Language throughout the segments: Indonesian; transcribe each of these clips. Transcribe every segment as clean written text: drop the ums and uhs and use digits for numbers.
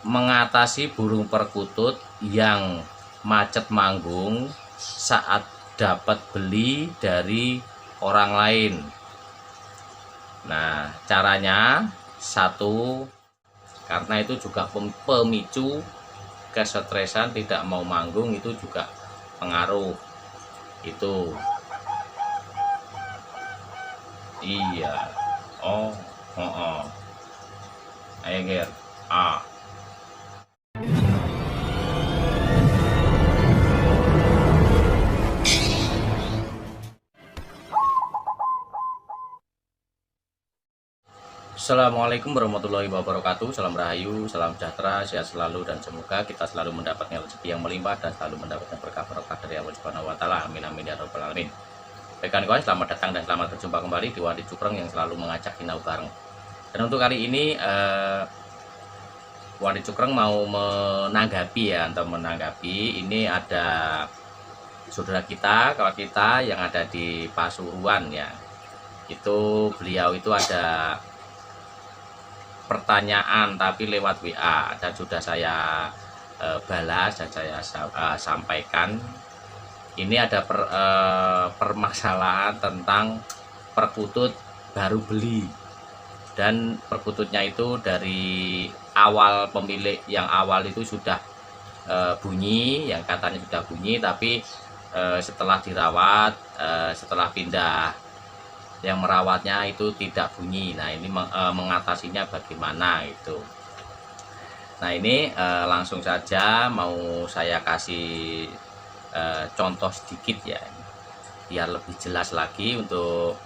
mengatasi burung perkutut yang macet manggung saat dapat beli dari orang lain. Nah, caranya satu, karena itu juga pemicu kesetresan, tidak mau manggung itu juga pengaruh. Itu iya. Oh, oh, oh. Ayo Ger. Ah. Assalamualaikum warahmatullahi wabarakatuh. Salam rahayu, salam sejahtera, sehat selalu, dan semoga kita selalu mendapatkan rezeki yang melimpah dan selalu mendapatkan berkah-berkah dari Allah Subhanahu wa taala. Amin amin ya rabbal alamin. Baik kawan, selamat datang dan selamat berjumpa kembali di Wadi Cukreng yang selalu mengajak sinau bareng. Dan untuk kali ini Wadi Cukreng mau menanggapi ini ada saudara kita, kawan kita yang ada di Pasuruan ya. Itu beliau itu ada pertanyaan tapi lewat WA dan sudah saya balas dan saya sampaikan. Ini ada permasalahan tentang perkutut baru beli, dan perkututnya itu dari awal pemilik yang awal itu sudah bunyi, yang katanya sudah bunyi, tapi setelah dirawat, setelah pindah yang merawatnya itu tidak bunyi. Nah, ini mengatasinya bagaimana itu. Nah, ini langsung saja mau saya kasih contoh sedikit ya, biar lebih jelas lagi untuk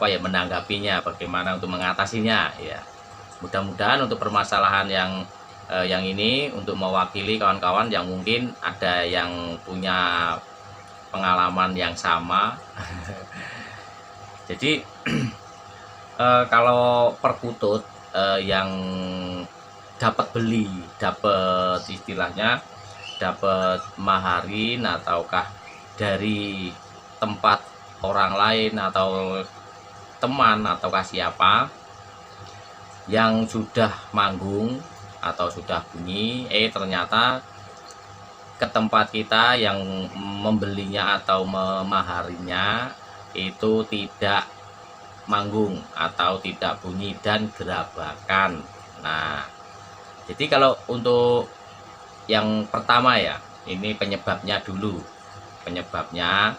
menanggapinya, bagaimana untuk mengatasinya ya. Mudah-mudahan untuk permasalahan yang ini untuk mewakili kawan-kawan yang mungkin ada yang punya pengalaman yang sama. Jadi kalau perkutut yang dapat istilahnya dapat maharin ataukah dari tempat orang lain atau teman ataukah siapa yang sudah manggung atau sudah bunyi, ternyata ke tempat kita yang membelinya atau memaharinya itu tidak manggung atau tidak bunyi dan gerabakan. Nah, jadi kalau untuk yang pertama ya, ini penyebabnya dulu. Penyebabnya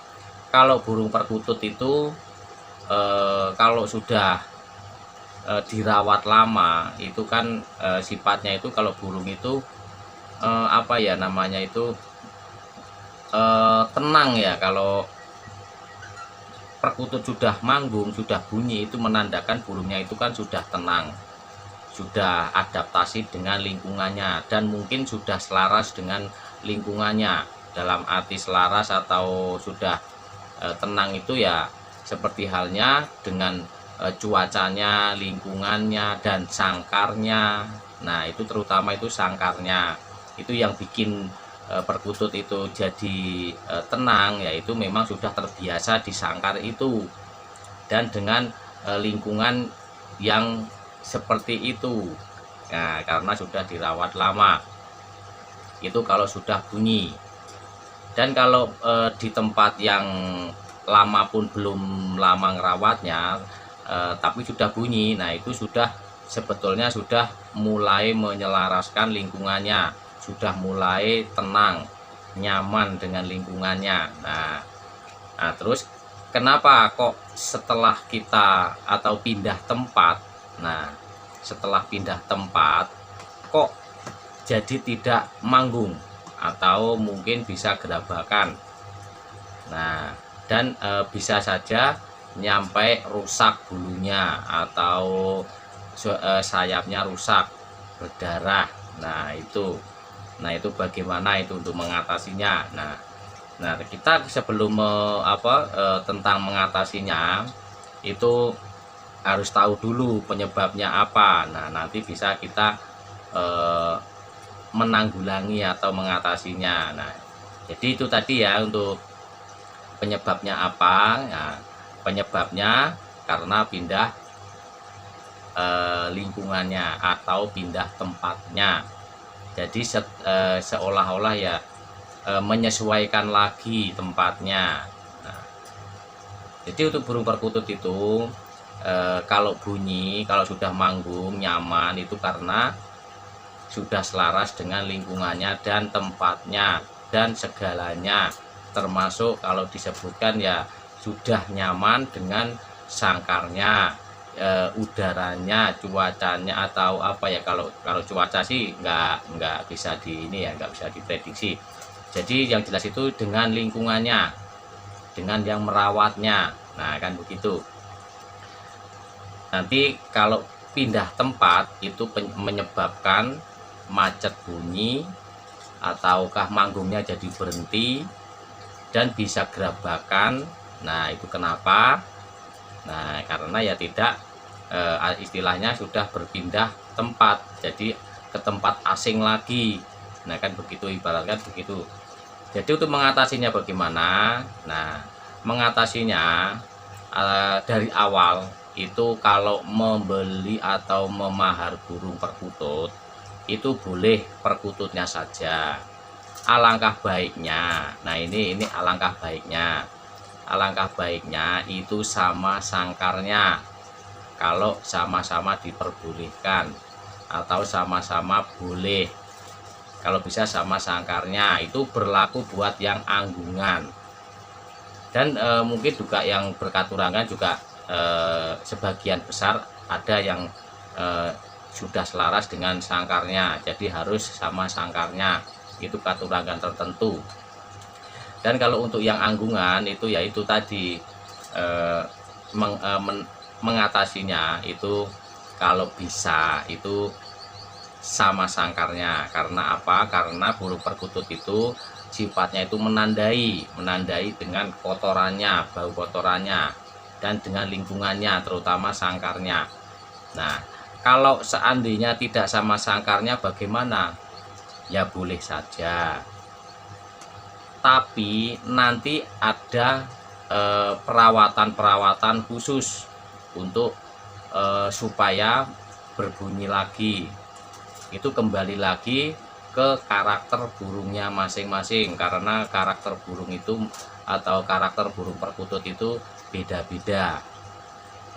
kalau burung perkutut itu kalau sudah dirawat lama itu kan sifatnya itu, kalau burung itu tenang ya. Kalau perkutut sudah manggung, sudah bunyi, itu menandakan burungnya itu kan sudah tenang, sudah adaptasi dengan lingkungannya, dan mungkin sudah selaras dengan lingkungannya. Dalam arti selaras atau sudah tenang itu ya seperti halnya dengan cuacanya, lingkungannya, dan sangkarnya. Nah, itu terutama itu sangkarnya, itu yang bikin perkutut itu jadi tenang, yaitu memang sudah terbiasa di sangkar itu dan dengan lingkungan yang seperti itu. Nah, karena sudah dirawat lama, itu kalau sudah bunyi. Dan kalau di tempat yang lama pun belum lama ngerawatnya tapi sudah bunyi, nah itu sudah sebetulnya sudah mulai menyelaraskan lingkungannya, sudah mulai tenang, nyaman dengan lingkungannya. Nah, terus kenapa kok setelah kita atau pindah tempat, nah setelah pindah tempat kok jadi tidak manggung atau mungkin bisa gerabakan. Nah, dan bisa saja nyampe rusak bulunya atau sayapnya rusak, berdarah. Nah itu bagaimana itu untuk mengatasinya. Nah kita sebelum tentang mengatasinya itu harus tahu dulu penyebabnya apa. Nah, nanti bisa kita menanggulangi atau mengatasinya. Nah, jadi itu tadi ya untuk penyebabnya apa. Nah, penyebabnya karena pindah lingkungannya atau pindah tempatnya. Jadi seolah-olah ya menyesuaikan lagi tempatnya. Nah, jadi untuk burung perkutut itu kalau bunyi, kalau sudah manggung nyaman itu karena sudah selaras dengan lingkungannya dan tempatnya dan segalanya, termasuk kalau disebutkan ya sudah nyaman dengan sangkarnya, udaranya, cuacanya atau apa ya. Kalau cuaca sih nggak bisa nggak bisa diprediksi. Jadi yang jelas itu dengan lingkungannya, dengan yang merawatnya. Nah kan begitu. Nanti kalau pindah tempat itu menyebabkan macet bunyi ataukah manggungnya jadi berhenti dan bisa gerabakan. Nah itu kenapa? Nah karena ya tidak istilahnya sudah berpindah tempat, jadi ke tempat asing lagi. Nah kan begitu, ibaratkan begitu. Jadi untuk mengatasinya bagaimana? Nah mengatasinya dari awal itu kalau membeli atau memahar burung perkutut itu boleh perkututnya saja. Alangkah baiknya, nah ini alangkah baiknya itu sama sangkarnya. Kalau sama-sama diperbolehkan atau sama-sama boleh, kalau bisa sama sangkarnya, itu berlaku buat yang anggungan. Dan mungkin juga yang berkaturangan juga sebagian besar ada yang sudah selaras dengan sangkarnya, jadi harus sama sangkarnya, itu katurangan tertentu. Dan kalau untuk yang anggungan itu ya itu tadi mengatasinya itu kalau bisa itu sama sangkarnya. Karena apa? Karena burung perkutut itu sifatnya itu menandai dengan kotorannya, bau kotorannya, dan dengan lingkungannya, terutama sangkarnya. Nah kalau seandainya tidak sama sangkarnya bagaimana? Ya boleh saja, tapi nanti ada perawatan khusus untuk supaya berbunyi lagi. Itu kembali lagi ke karakter burungnya masing-masing, karena karakter burung itu atau karakter burung perkutut itu beda-beda.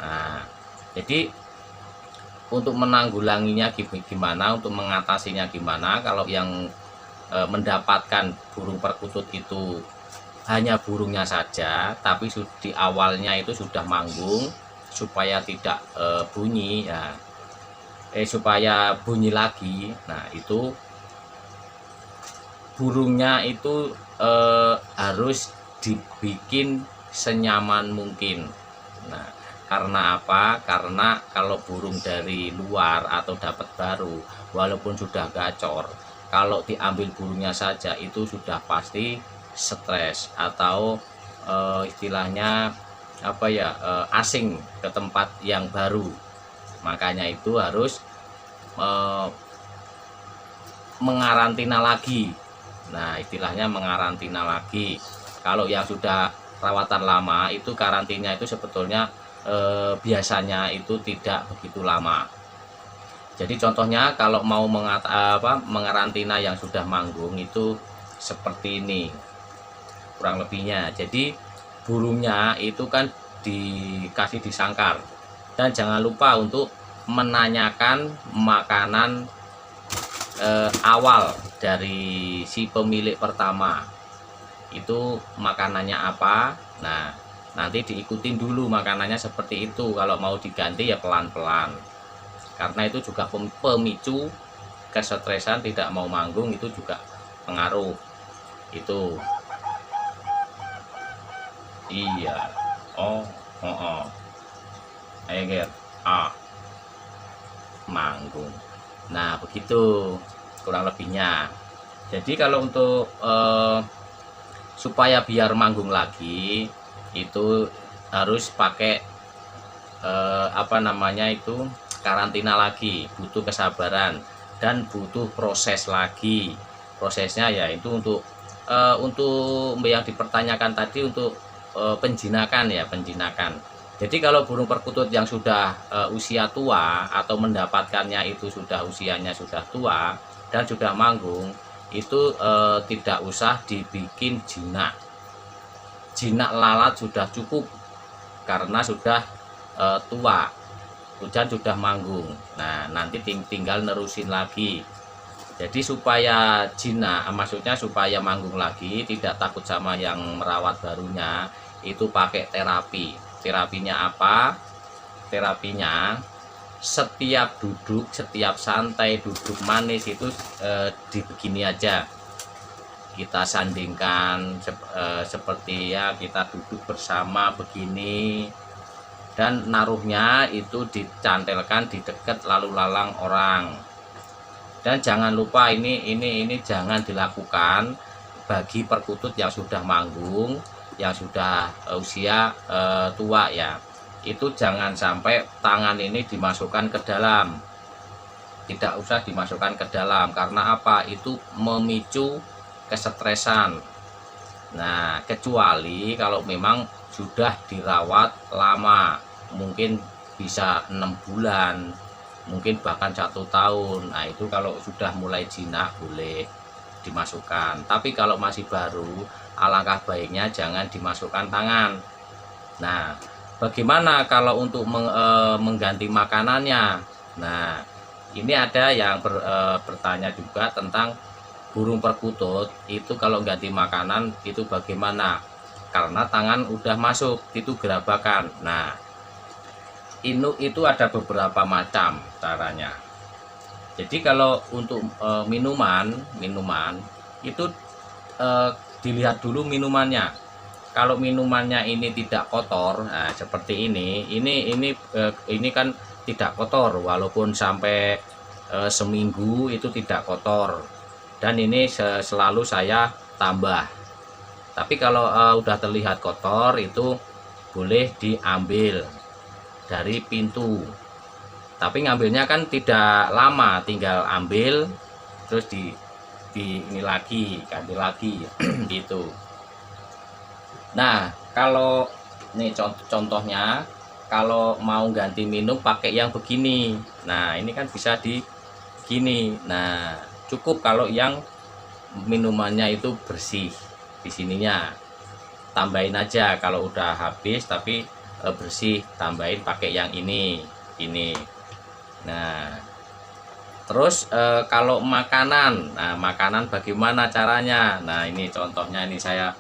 Nah jadi untuk menanggulanginya gimana, untuk mengatasinya gimana, kalau yang mendapatkan burung perkutut itu hanya burungnya saja, tapi di awalnya itu sudah manggung, supaya tidak bunyi ya, supaya bunyi lagi. Nah itu burungnya itu harus dibikin senyaman mungkin. Nah karena apa? Karena kalau burung dari luar atau dapat baru, walaupun sudah gacor, kalau diambil burungnya saja itu sudah pasti stres atau istilahnya apa ya, asing ke tempat yang baru. Makanya itu harus mengarantina lagi. Nah istilahnya mengarantina lagi. Kalau yang sudah perawatan lama itu karantinanya itu sebetulnya biasanya itu tidak begitu lama. Jadi contohnya kalau mau mengarantina yang sudah manggung itu seperti ini kurang lebihnya. Jadi burungnya itu kan dikasih disangkar, dan jangan lupa untuk menanyakan makanan awal dari si pemilik pertama itu makanannya apa. Nah nanti diikutin dulu makanannya seperti itu. Kalau mau diganti ya pelan-pelan, karena itu juga pemicu kesetresan, tidak mau manggung itu juga pengaruh itu. Iya. Oh ayo Ger, manggung. Nah begitu kurang lebihnya. Jadi kalau untuk supaya biar manggung lagi itu harus pakai karantina lagi, butuh kesabaran dan butuh proses lagi. Prosesnya ya itu untuk yang dipertanyakan tadi, untuk penjinakan. Jadi kalau burung perkutut yang sudah usia tua atau mendapatkannya itu sudah usianya sudah tua dan sudah manggung, itu tidak usah dibikin jinak. Jinak lalat sudah cukup karena sudah tua, hujan sudah manggung. Nah, nanti tinggal nerusin lagi. Jadi supaya jinak, maksudnya supaya manggung lagi, tidak takut sama yang merawat barunya, itu pakai terapi. Terapinya apa? Terapinya setiap duduk, setiap santai, duduk manis itu begini aja. Kita sandingkan seperti ya kita duduk bersama begini, dan naruhnya itu dicantelkan di dekat lalu lalang orang. Dan jangan lupa ini jangan dilakukan bagi perkutut yang sudah manggung, yang sudah usia tua ya. Itu jangan sampai tangan ini dimasukkan ke dalam, tidak usah dimasukkan ke dalam. Karena apa? Itu memicu kesetresan. Nah, kecuali kalau memang sudah dirawat lama, mungkin bisa 6 bulan, mungkin bahkan 1 tahun. Nah, itu kalau sudah mulai jinak boleh dimasukkan. Tapi kalau masih baru, alangkah baiknya jangan dimasukkan tangan. Nah, bagaimana kalau untuk mengganti makanannya? Nah, ini ada yang bertanya juga tentang burung perkutut itu kalau ganti makanan itu bagaimana? Karena tangan udah masuk, itu gerabakan. Nah, itu ada beberapa macam caranya. Jadi kalau untuk minuman itu dilihat dulu minumannya. Kalau minumannya ini tidak kotor, nah seperti ini kan tidak kotor walaupun sampai seminggu itu tidak kotor, dan ini selalu saya tambah. Tapi kalau udah terlihat kotor itu boleh diambil dari pintu. Tapi ngambilnya kan tidak lama, tinggal ambil terus ini lagi, ganti lagi gitu. Nah, kalau nih contohnya kalau mau ganti minum pakai yang begini. Nah, ini kan bisa gini. Nah, cukup kalau yang minumannya itu bersih. Di sininya tambahin aja kalau udah habis tapi bersih, tambahin pakai yang ini. Nah, terus kalau makanan, nah makanan bagaimana caranya? Nah, ini contohnya, ini saya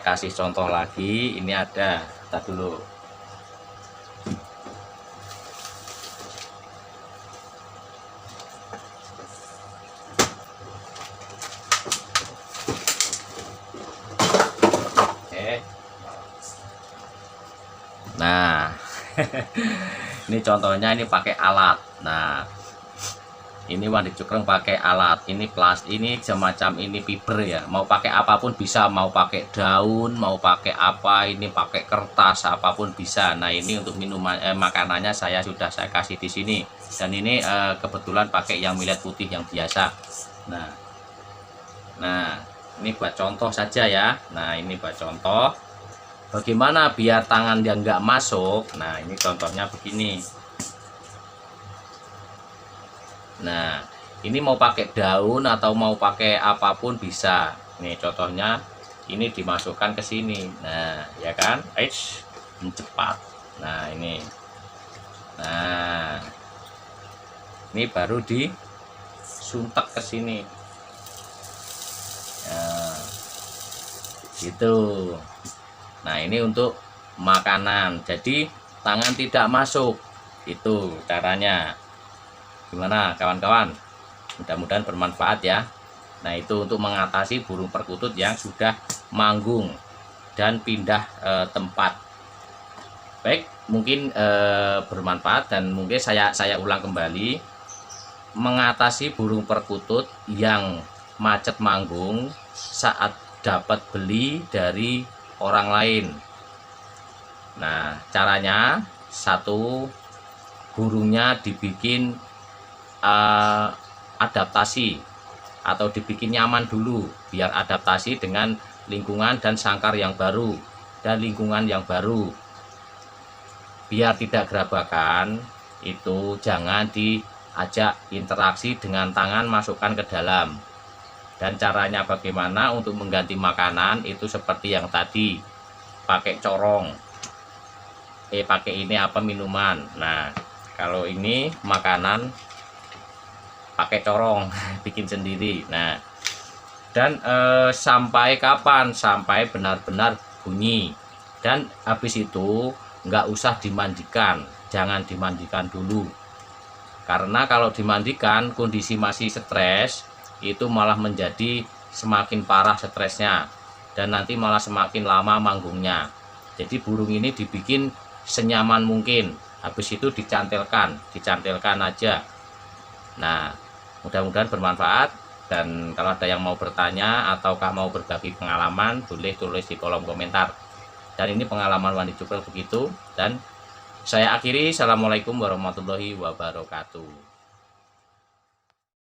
kasih contoh lagi. Ini ada, kita dulu. Nah, ini contohnya, ini pakai alat. Nah, ini Wandik Cukreng pakai alat. Ini plastik, ini semacam ini fiber ya. Mau pakai apapun bisa, mau pakai daun, mau pakai apa, ini pakai kertas, apapun bisa. Nah, ini untuk minuman makanannya saya kasih di sini. Dan ini kebetulan pakai yang millet putih yang biasa. Nah, ini buat contoh saja ya. Nah, ini buat contoh. Bagaimana biar tangan yang nggak masuk? Nah, ini contohnya begini. Nah, ini mau pakai daun atau mau pakai apapun bisa. Nih contohnya, ini dimasukkan ke sini. Nah, ya kan? Cepat. Nah, ini. Nah, ini baru disuntak ke sini. Nah, gitu. Nah, ini untuk makanan. Jadi tangan tidak masuk. Itu caranya. Gimana kawan-kawan? Mudah-mudahan bermanfaat ya. Nah, itu untuk mengatasi burung perkutut yang sudah manggung dan pindah tempat. Baik, mungkin bermanfaat, dan mungkin saya ulang kembali. Mengatasi burung perkutut yang macet manggung saat dapat beli dari orang lain. Nah, caranya satu, burungnya dibikin adaptasi atau dibikin nyaman dulu, biar adaptasi dengan lingkungan dan sangkar yang baru dan lingkungan yang baru. biar tidak gerabakan, itu jangan diajak interaksi dengan tangan, masukkan ke dalam. Dan caranya bagaimana untuk mengganti makanan itu seperti yang tadi, pakai corong, pakai ini apa, minuman. Nah, kalau ini makanan pakai corong bikin sendiri. Nah, dan sampai kapan? Sampai benar-benar bunyi. Dan habis itu nggak usah dimandikan, jangan dimandikan dulu, karena kalau dimandikan kondisi masih stres itu malah menjadi semakin parah stresnya, dan nanti malah semakin lama manggungnya. Jadi burung ini dibikin senyaman mungkin, habis itu dicantilkan aja. Nah, mudah-mudahan bermanfaat. Dan kalau ada yang mau bertanya ataukah mau berbagi pengalaman, boleh tulis di kolom komentar. Dan ini pengalaman Wandi Cupril begitu. Dan saya akhiri, assalamualaikum warahmatullahi wabarakatuh.